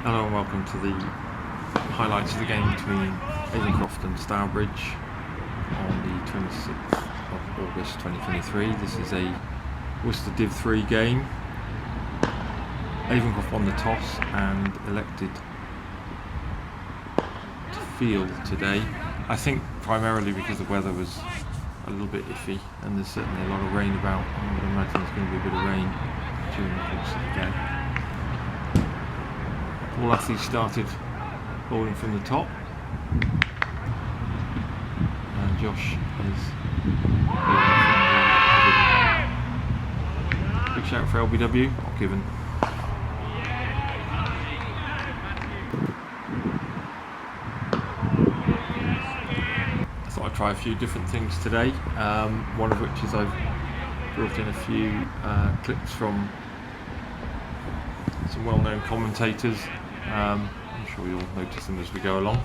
Hello and welcome to the highlights of the game between Avoncroft and Stourbridge on the 26th of August 2023. This is a Worcester Div 3 game. Avoncroft won the toss and elected to field today. I think primarily because the weather was a little bit iffy and there's certainly a lot of rain about. I would imagine there's going to be a bit of rain during the course of the game. All athletes started bowling from the top, and Josh is bowling from the big shout for LBW, not given. I thought I'd try a few different things today, one of which is I've brought in a few clips from some well-known commentators. I'm sure you'll notice them as we go along.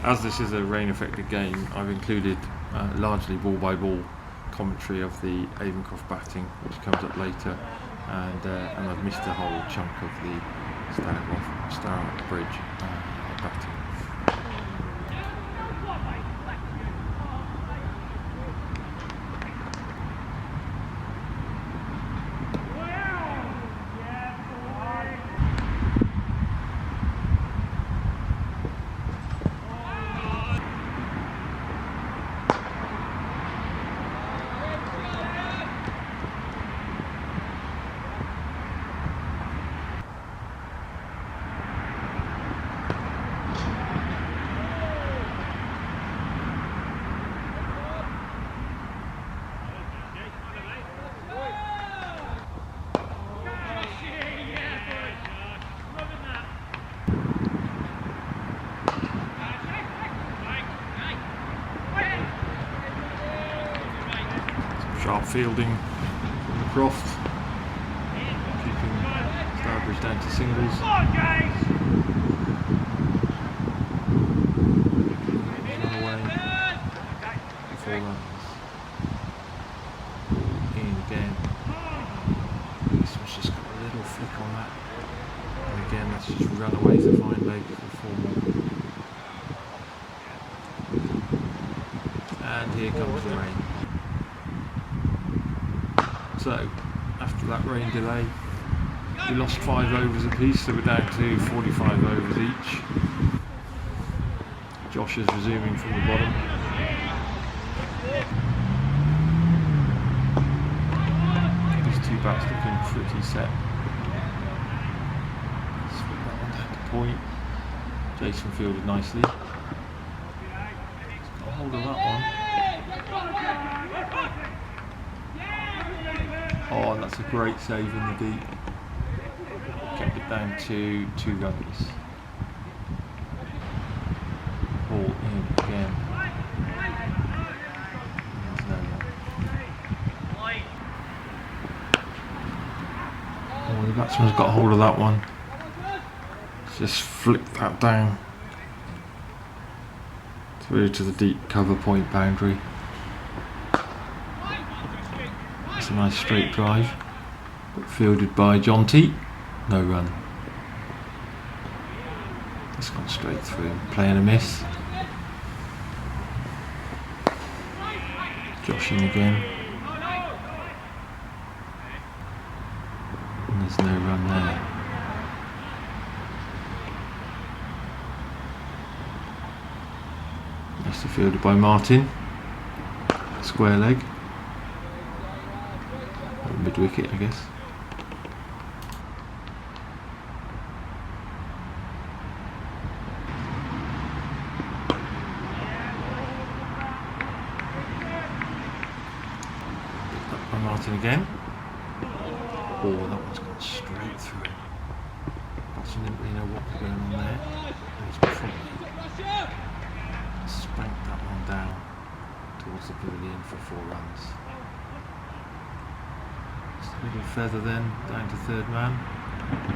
As this is a rain-affected game, I've included largely ball-by-ball commentary of the Avoncroft batting, which comes up later, and I've missed a whole chunk of the Stourbridge batting. Sharp fielding from the Croft, keeping Stourbridge down to singles. Run away, 4 runs. In again. This one's just got a little flick on that. And again, that's just run away to fine leg for 4 more. And here comes the rain. So, after that rain delay, we lost 5 overs apiece, so we're down to 45 overs each. Josh is resuming from the bottom. These two bats looking pretty set. Let's put that one down to point. Jason fielded nicely. He's got a hold of that one. Oh, that's a great save in the deep. Kept it down to 2 runs. Ball in again. There's no run. Oh, the batsman's got a hold of that one. Just flick that down through to the deep cover point boundary. It's a nice straight drive, but fielded by John T. No run. It's gone straight through. Playing a miss. Josh in again. And there's no run there. Nicely fielded by Martin. Square leg. Mid wicket, I guess. Picked up by Martin again. Oh, that one's gone straight through. Batsman didn't really know what was going on there. He's promptly spanked that one down towards the pavilion for 4 runs. Little feather then, down to 3rd man.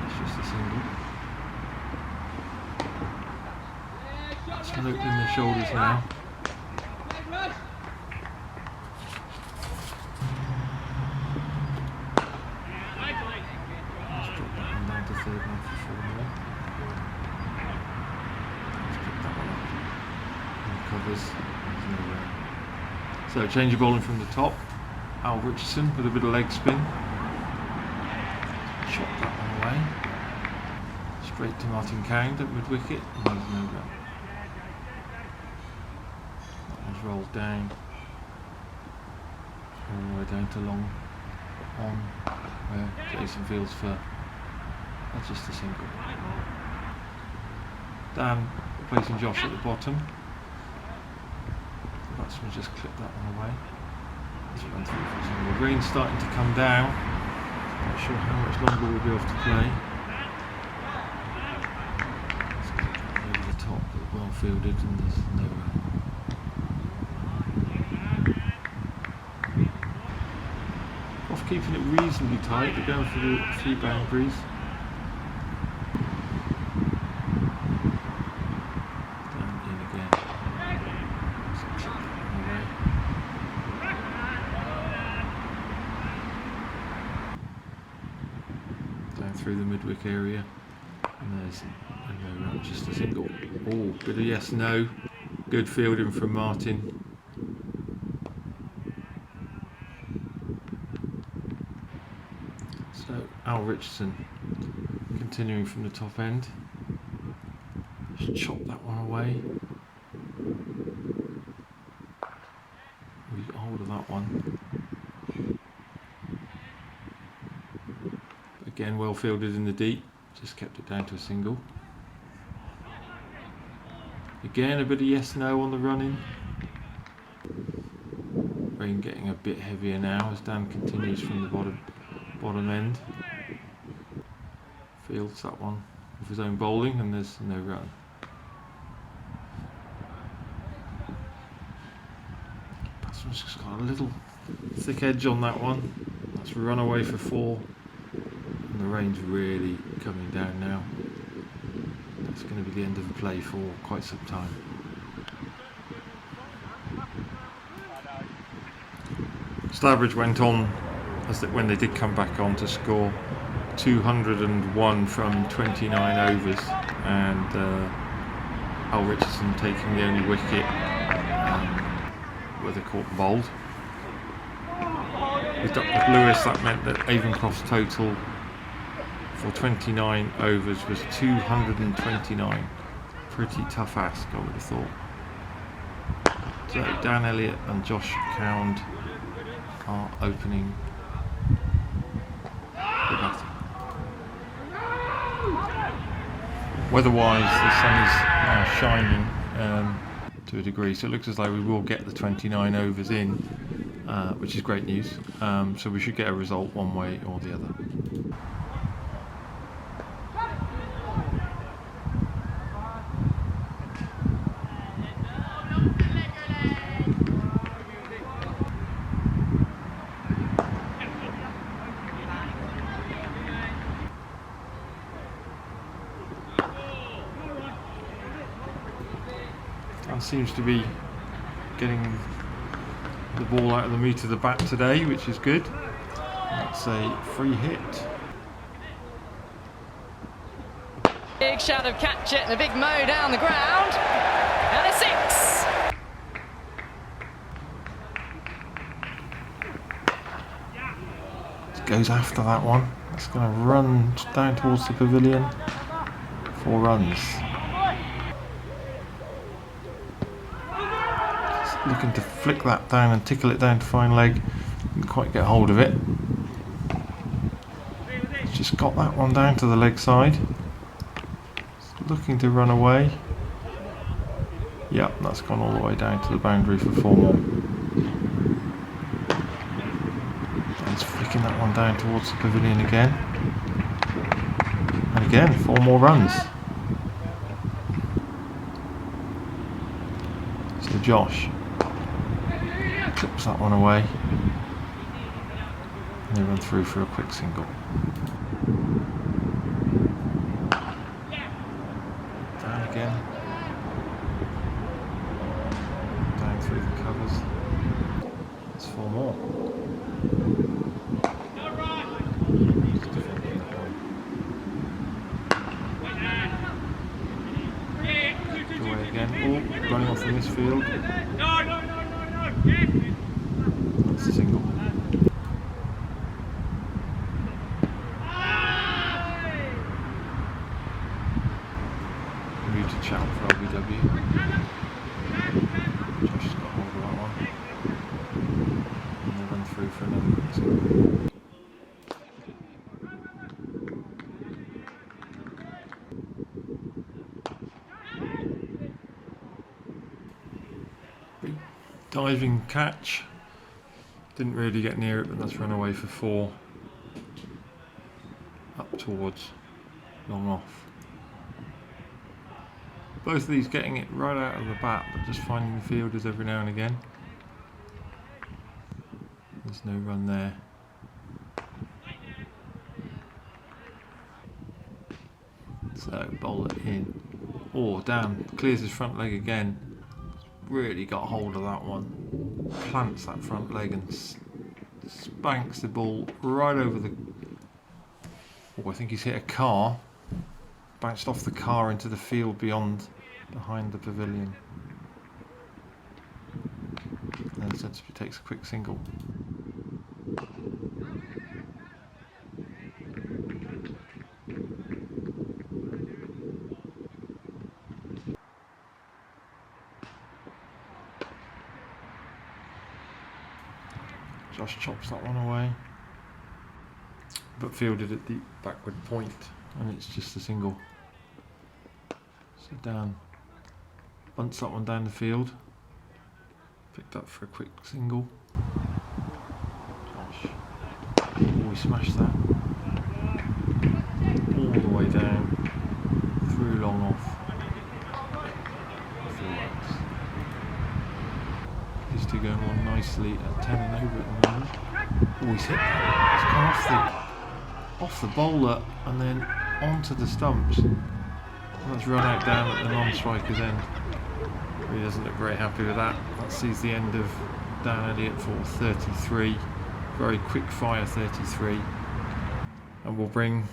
It's just a single. That's looped in the shoulders now. covers. There's no run. So change of bowling from the top. Al Richardson with a bit of leg spin. Chop that one away. Straight to Martin Cowd at mid wicket. And there's no run. That one's rolled down. All the way down to long on where Jason fields for just a single. Dan placing Josh at the bottom. The batsman just clipped that one away. Let's run through for a single. Rain's starting to come down. Not sure how much longer we'll be off to play. Let's clip that over the top, but well fielded, and there's no run. Off keeping it reasonably tight. They're going for a few boundaries. Through the midwick area, and there's no run, just a single. Oh, bit of yes no. Good fielding from Martin. So Al Richardson continuing from the top end. Just chop that one away. We got hold of that one. Again, well fielded in the deep, just kept it down to a single. Again, a bit of yes-no on the running. Rain getting a bit heavier now as Dan continues from the bottom end. Fields that one with his own bowling, and there's no run. Batsman's just got a little thick edge on that one. That's run away for 4. And the rain's really coming down now. That's going to be the end of the play for quite some time. Stourbridge went on, when they did come back on, to score 201 from 29 overs, and Al Richardson taking the only wicket where they caught bowled. With Duckworth Lewis, that meant that Avoncroft's total for 29 overs was 229. Pretty tough ask, I would have thought. So Dan Elliott and Josh Cowd are opening the batting. Weather-wise, the sun is now shining to a degree, so it looks as though we will get the 29 overs in, which is great news. So we should get a result one way or the other. Dan seems to be getting the ball out of the meat of the bat today, which is good. That's a free hit. Big shout of catch it and a big mow down the ground. And a 6. Goes after that one. It's going to run down towards the pavilion. 4 runs. Just looking to flick that down and tickle it down to fine leg. Didn't quite get hold of it. Just got that one down to the leg side. Looking to run away. Yep, that's gone all the way down to the boundary for 4 more. And flicking that one down towards the pavilion again. And again, 4 more runs. So Josh clips that one away. And they run through for a quick single. Again, down through the covers. That's 4 more. Just defending that one. Away again. Oh, running off the from this field. That's a single. Muted shout for LBW. Josh has got hold of that one. And they run through for another quick single. Diving catch, didn't really get near it, but that's run away for 4, up towards long off. Both of these getting it right out of the bat, but just finding the fielders every now and again. There's no run there. So bowl it in. Oh damn, clears his front leg again. Really got hold of that one, plants that front leg and spanks the ball right over the... Oh, I think he's hit a car, bounced off the car into the field behind the pavilion, and sensibly takes a quick single. Josh chops that one away, but fielded at the backward point, and it's just a single. So Dan bunts that one down the field, picked up for a quick single. Josh, oh, he smashed that all the way down, through long off. These two going on nicely at 10 and over at the moment. Oh, he's hit that. It's gone off the bowler and then onto the stumps. And that's run out down at the non-striker's end. He doesn't look very happy with that. That sees the end of Dan Elliott for 33. Very quick fire 33. And will bring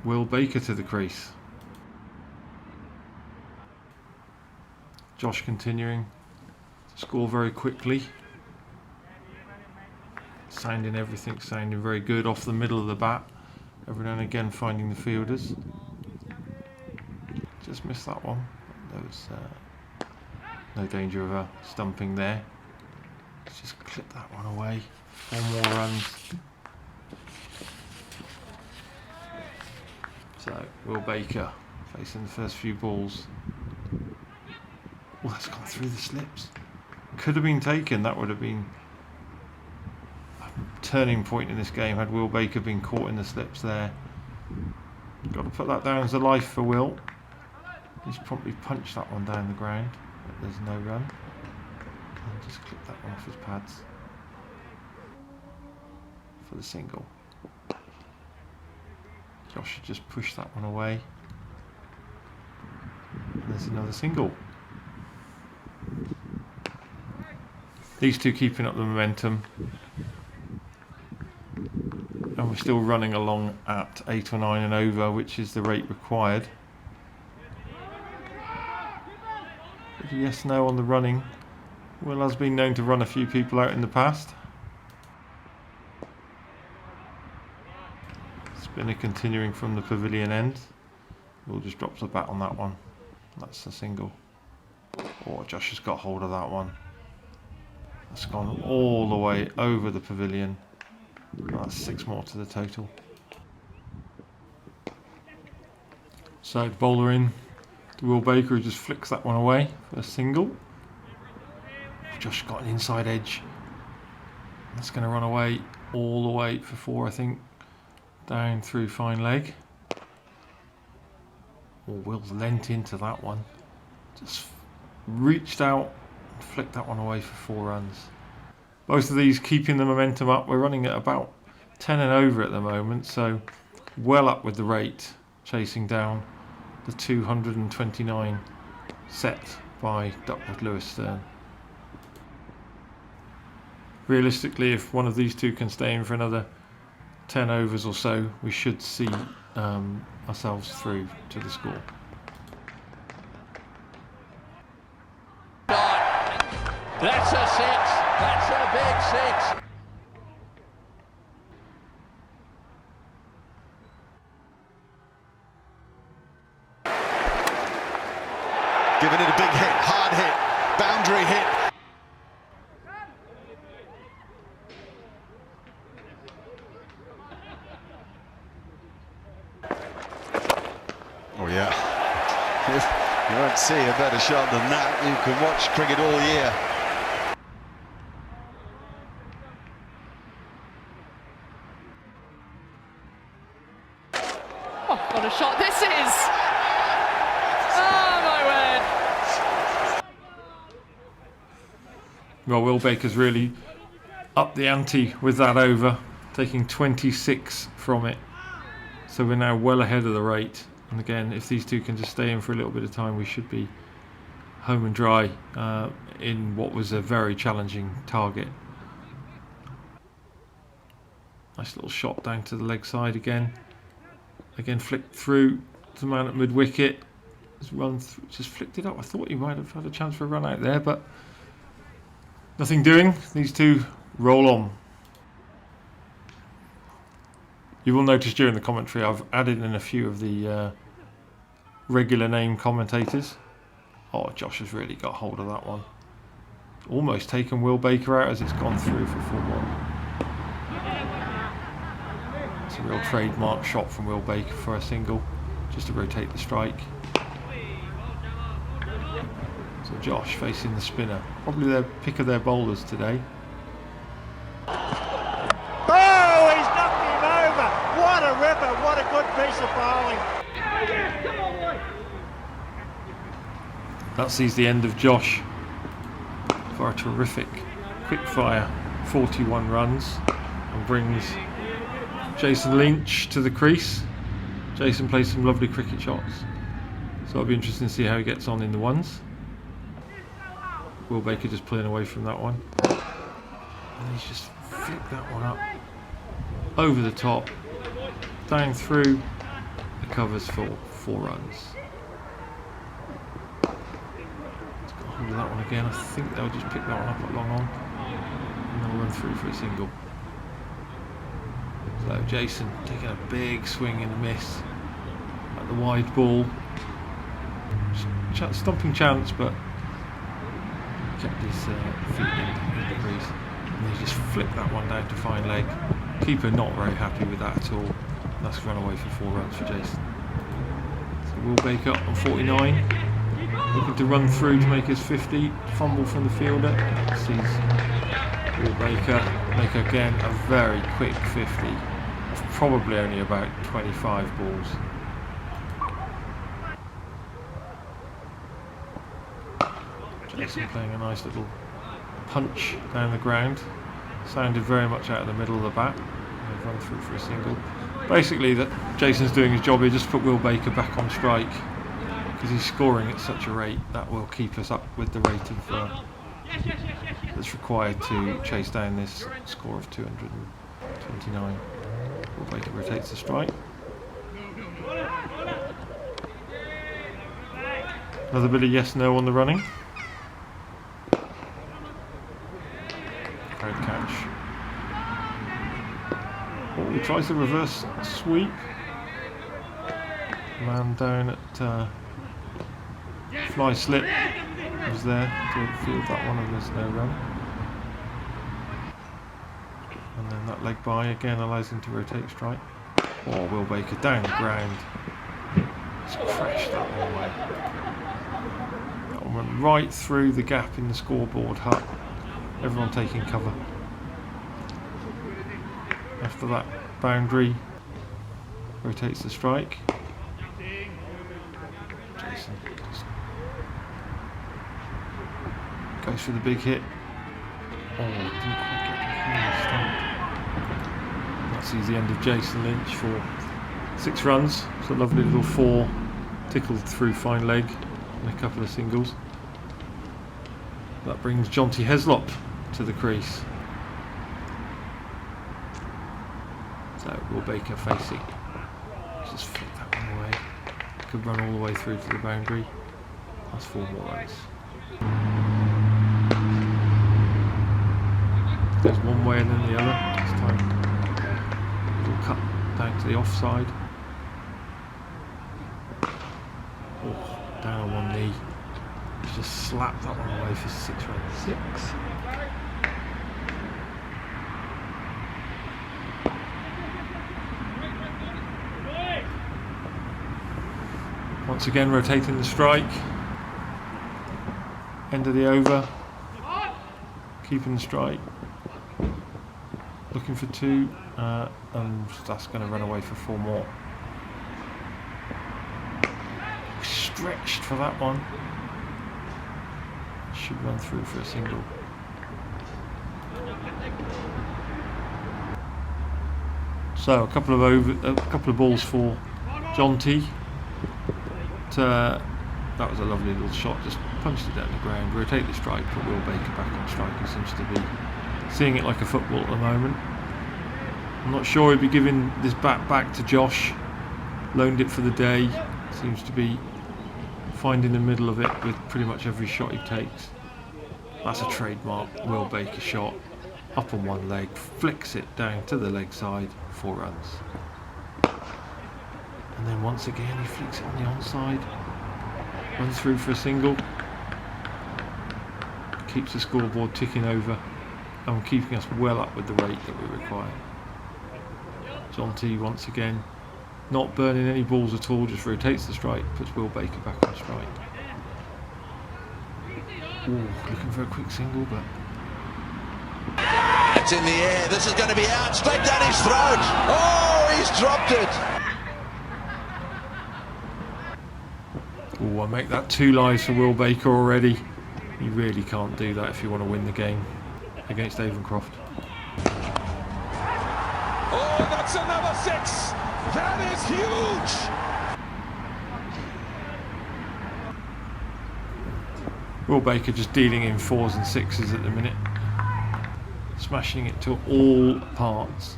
Will Baker to the crease. Josh continuing. Score very quickly. Sounding very good off the middle of the bat. Every now and again finding the fielders. Just missed that one. There was no danger of a stumping there. Let's just clip that one away. 4 more runs. So Will Baker facing the first few balls. Oh, that's gone through the slips. Could have been taken. That would have been a turning point in this game had Will Baker been caught in the slips there. Got to put that down as a life for Will. He's probably punched that one down the ground, but there's no run. And just clip that one off his pads for the single. Josh should just push that one away. And there's another single. These two keeping up the momentum, and we're still running along at 8 or 9 and over, which is the rate required. Yes, no on the running. Will has been known to run a few people out in the past. Spinner continuing from the pavilion end. Will just drops the bat on that one. That's a single. Oh, Josh has got hold of that one. That's gone all the way over the pavilion. That's 6 more to the total. So bowler in to Will Baker, who just flicks that one away for a single. Josh got an inside edge. That's going to run away all the way for 4, I think. Down through fine leg. Oh, Will's leant into that one. Just reached out. Flick that one away for 4 runs. Both of these keeping the momentum up. We're running at about 10 and over at the moment, so well up with the rate, chasing down the 229 set by Duckworth Lewis Stern. Realistically, if one of these two can stay in for another 10 overs or so, we should see ourselves through to the score. That's a six. That's a big six. Giving it a big hit, hard hit, boundary hit. Oh yeah, you won't see a better shot than that. You can watch cricket all year. Oh, what a shot this is! Oh my word! Well, Will Baker's really upped the ante with that over, taking 26 from it. So we're now well ahead of the rate. And again, if these two can just stay in for a little bit of time, we should be home and dry in what was a very challenging target. Nice little shot down to the leg side again. Again, flicked through to the man at mid-wicket. Just flicked it up. I thought he might have had a chance for a run out there, but nothing doing. These two roll on. You will notice during the commentary I've added in a few of the regular name commentators. Oh, Josh has really got hold of that one. Almost taken Will Baker out as it's gone through for 4-1. It's a real trademark shot from Will Baker for a single, just to rotate the strike. So Josh facing the spinner. Probably their pick of their bowlers today. What a ripper, what a good piece of bowling. That sees the end of Josh for a terrific quick fire 41 runs and brings Jason Lynch to the crease. Jason plays some lovely cricket shots, so it'll be interesting to see how he gets on in the ones. Will Baker just pulling away from that one, and he's just flicked that one up over the top, down through the covers for 4 runs. He's got hold of that one again. I think they'll just pick that one up at long on and they'll run through for a single. So Jason taking a big swing and a miss at the wide ball. Stomping chance, but kept his feet in the crease. And he just flipped that one down to fine leg. Keeper not very happy with that at all. That's run away for 4 runs for Jason. So Will Baker on 49, looking to run through to make his 50. Fumble from the fielder. Sees Will Baker make again a very quick 50. Of probably only about 25 balls. Jason playing a nice little punch down the ground. Sounded very much out of the middle of the bat. They've run through for a single. Basically, that Jason's doing his job here, just put Will Baker back on strike, because he's scoring at such a rate that will keep us up with the rate of that's required to chase down this score of 229. Will Baker rotates the strike. Another bit of yes/no on the running. Crowd catch. Oh, he tries the reverse sweep. Man down at fly slip was there to field that one, and there's no run. And then that leg by again allows him to rotate strike. Oh, Will Baker down the ground. Just crashed that one away. That one went right through the gap in the scoreboard hut. Everyone taking cover. After that boundary, rotates the strike. Jason just goes for the big hit. Oh, didn't quite get the stump. That sees the end of Jason Lynch for 6 runs. It's a lovely little 4, tickled through fine leg and a couple of singles. That brings Jonty Heslop to the crease. So Will Baker facing. Just flick that one away. Could run all the way through to the boundary. That's 4 more runs. Goes one way and then the other. This time, little cut down to the offside. Oh, down on one knee. He's just slapped that one away for 6 runs. 6. Once again rotating the strike. End of the over. Keeping the strike. Looking for 2. And that's going to run away for 4 more. Stretched for that one. Should run through for a single. So a couple of balls for John T. That was a lovely little shot. Just punched it down the ground. Rotate the strike. Put Will Baker back on strike. He seems to be seeing it like a football at the moment. I'm not sure he'd be giving this bat back to Josh. Loaned it for the day. Seems to be finding the middle of it with pretty much every shot he takes. That's a trademark Will Baker shot. Up on one leg, flicks it down to the leg side, 4 runs. And then once again he flicks it on the onside. Runs through for a single. Keeps the scoreboard ticking over and keeping us well up with the rate that we require. John T once again not burning any balls at all, just rotates the strike, puts Will Baker back on strike. Ooh, looking for a quick single, but It's in the air. This is going to be out straight down his throat. Oh, he's dropped it. ooh, I make that 2 lives for Will Baker already. You really can't do that if you want to win the game against Avoncroft. Oh, that's another 6. That is huge. Will Baker just dealing in 4s and 6s at the minute. Smashing it to all parts.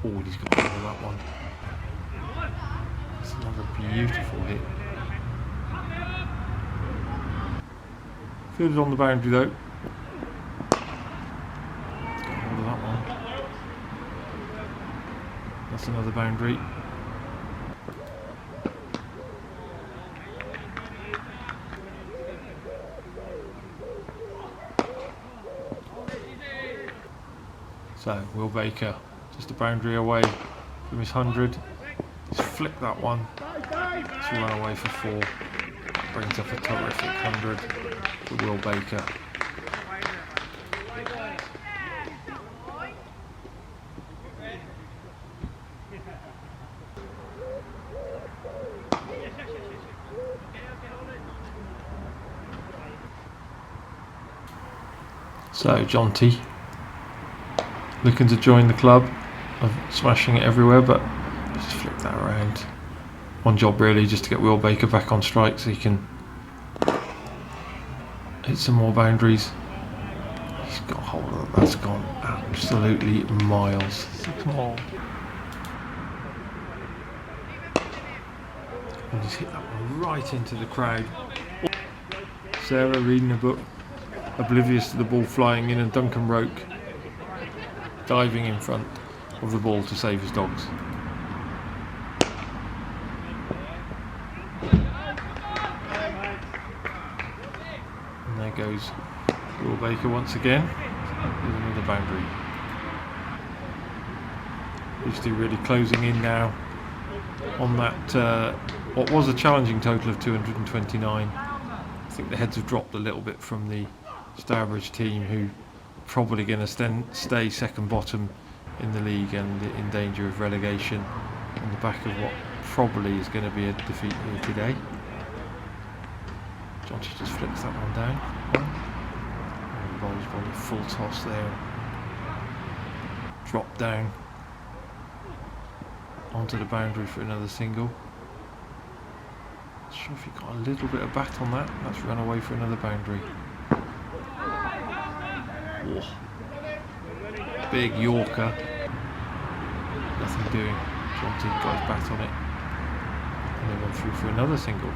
Oh, he's got rid of that one. That's another beautiful hit. Fielded on the boundary though. Got hold of that one. That's another boundary. So Will Baker just a boundary away from his 100. He's flicked that one. It's run away for 4. Brings up a terrific 100 for Will Baker. So John T looking to join the club of smashing it everywhere, but just flick that around. One job really, just to get Will Baker back on strike so he can hit some more boundaries. He's got a hold of that. That's gone absolutely miles. 6 more. And just hit that one right into the crowd. Sarah reading a book, oblivious to the ball flying in, and Duncan Roke diving in front of the ball to save his dogs. And there goes Will Baker once again with another boundary. These two really closing in now on that what was a challenging total of 229. I think the heads have dropped a little bit from the Stourbridge team, who probably going to stay second bottom in the league and in danger of relegation on the back of what probably is going to be a defeat here today. Johnny just flicks that one down. And bowls one a full toss there. Drop down onto the boundary for another single. Not sure if he got a little bit of bat on that. That's run away for another boundary. Oh. Big Yorker. Nothing doing. Jonty got his bat on it. And they went through for another single.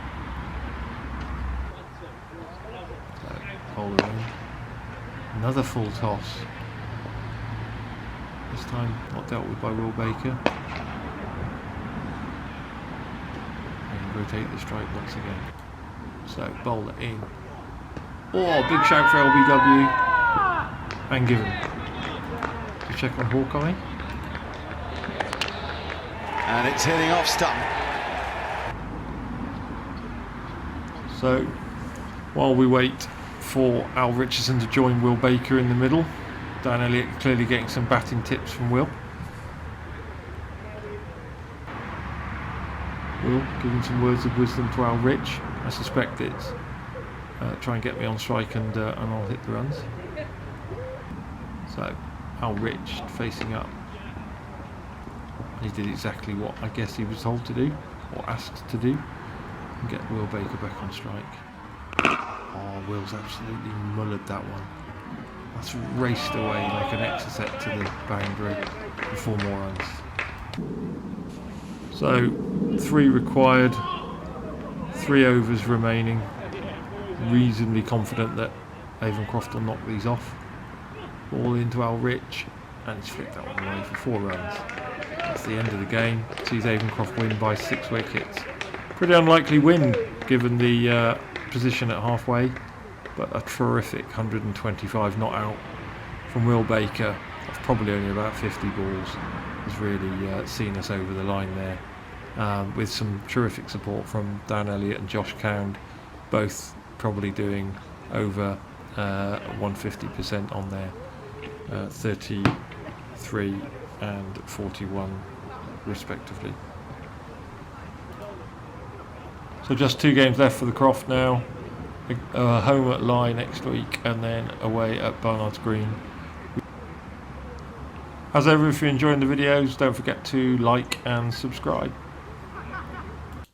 So, hold it in. Another full toss. This time not dealt with by Will Baker. And rotate the strike once again. So bowl it in. Oh, big shout for LBW. And given. To check on Hawkeye. And it's hitting off stump. So while we wait for Al Richardson to join Will Baker in the middle, Dan Elliott clearly getting some batting tips from Will. Will giving some words of wisdom to Al Rich. I suspect it's try and get me on strike and I'll hit the runs. So Al Rich facing up. He did exactly what I guess he was told to do, or asked to do, and get Will Baker back on strike. Oh, Will's absolutely mullered that one. That's raced away like an Exocet to the boundary for 4 more runs. So 3 required, 3 overs remaining. Reasonably confident that Avoncroft will knock these off. Ball into Al Rich, and he's flicked that one away for 4 runs. That's the end of the game. Sees Avoncroft win by 6 wickets. Pretty unlikely win given the position at halfway, but a terrific 125 not out from Will Baker. That's probably only about 50 balls. Has really seen us over the line there, with some terrific support from Dan Elliott and Josh Cound, both probably doing over 150% on there, 33 and 41 respectively. So just 2 games left for the Croft now. Home at Lye next week and then away at Barnard's Green. As ever, if you're enjoying the videos, don't forget to like and subscribe.